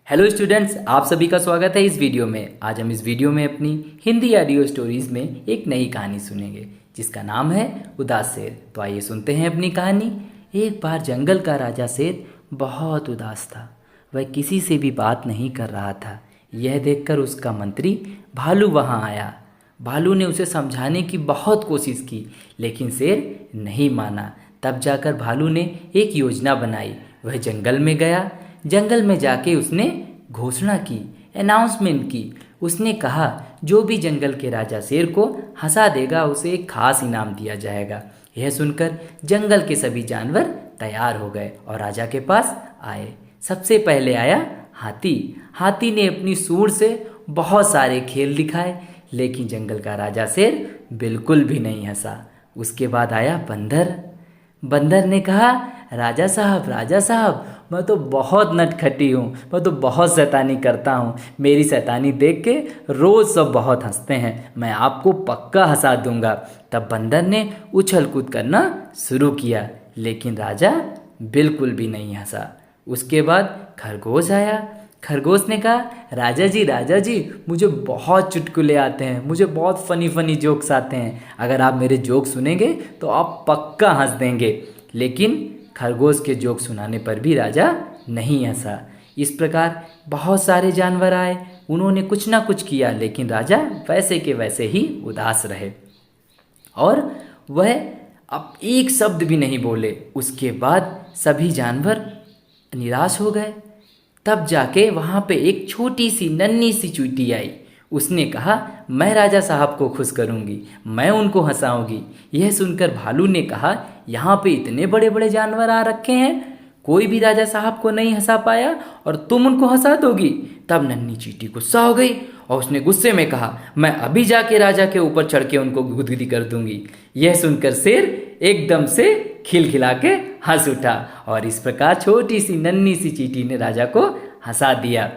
Hello students, आप सभी का स्वागत है इस वीडियो में। आज हम इस वीडियो में अपनी हिंदी ऑडियो स्टोरीज में एक नई कहानी सुनेंगे जिसका नाम है उदास शेर। तो आइए सुनते हैं अपनी कहानी। एक बार जंगल का राजा शेर बहुत उदास था। वह किसी से भी बात नहीं कर रहा था। यह देखकर उसका मंत्री भालू वहाँ आया। भालू ने उसे समझाने की बहुत कोशिश की, लेकिन शेर नहीं माना। तब जाकर भालू ने एक योजना बनाई। वह जंगल में गया। जंगल में जाके उसने घोषणा की, अनाउंसमेंट की। उसने कहा, जो भी जंगल के राजा शेर को हंसा देगा उसे एक खास इनाम दिया जाएगा। यह सुनकर जंगल के सभी जानवर तैयार हो गए और राजा के पास आए। सबसे पहले आया हाथी। हाथी ने अपनी सूंड से बहुत सारे खेल दिखाए, लेकिन जंगल का राजा शेर बिल्कुल भी नहीं हंसा। उसके बाद आया बंदर। बंदर ने कहा, राजा साहब, मैं तो बहुत नटखटी हूँ, मैं तो बहुत शैतानी करता हूँ। मेरी शैतानी देख के रोज़ सब बहुत हंसते हैं, मैं आपको पक्का हंसा दूंगा। तब बंदर ने उछल कूद करना शुरू किया, लेकिन राजा बिल्कुल भी नहीं हंसा। उसके बाद खरगोश आया। खरगोश ने कहा, राजा जी, मुझे बहुत चुटकुले आते हैं, मुझे बहुत फ़नी जोक्स आते हैं। अगर आप मेरे जोक सुनेंगे तो आप पक्का हंस देंगे। लेकिन खरगोश के जोक सुनाने पर भी राजा नहीं हंसा। इस प्रकार बहुत सारे जानवर आए, उन्होंने कुछ ना कुछ किया, लेकिन राजा वैसे के वैसे ही उदास रहे और वह अब एक शब्द भी नहीं बोले। उसके बाद सभी जानवर निराश हो गए। तब जाके वहाँ पे एक छोटी सी नन्ही सी चींटी आई। उसने कहा, मैं राजा साहब को खुश करूँगी, मैं उनको हंसाऊंगी। यह सुनकर भालू ने कहा, यहाँ पे इतने बड़े बड़े जानवर आ रखे हैं, कोई भी राजा साहब को नहीं हंसा पाया और तुम उनको हंसा दोगी। तब नन्ही चींटी गुस्सा हो गई और उसने गुस्से में कहा, मैं अभी जाके राजा के ऊपर चढ़ के उनको गुदगुदी कर दूंगी। यह सुनकर शेर एकदम से खिलखिला के हंस उठा और इस प्रकार छोटी सी नन्ही सी चींटी ने राजा को हंसा दिया।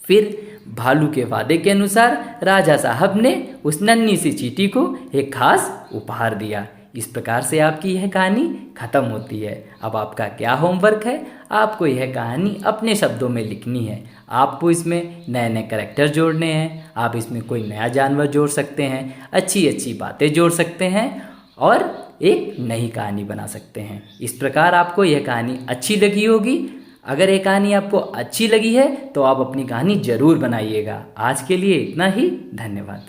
फिर भालू के वादे के अनुसार राजा साहब ने उस नन्ही सी चींटी को एक खास उपहार दिया। इस प्रकार से आपकी यह कहानी खत्म होती है। अब आपका क्या होमवर्क है, आपको यह कहानी अपने शब्दों में लिखनी है। आपको इसमें नए नए कैरेक्टर जोड़ने हैं, आप इसमें कोई नया जानवर जोड़ सकते हैं, अच्छी अच्छी बातें जोड़ सकते हैं और एक नई कहानी बना सकते हैं। इस प्रकार आपको यह कहानी अच्छी लगी होगी। अगर ये कहानी आपको अच्छी लगी है तो आप अपनी कहानी ज़रूर बनाइएगा। आज के लिए इतना ही, धन्यवाद।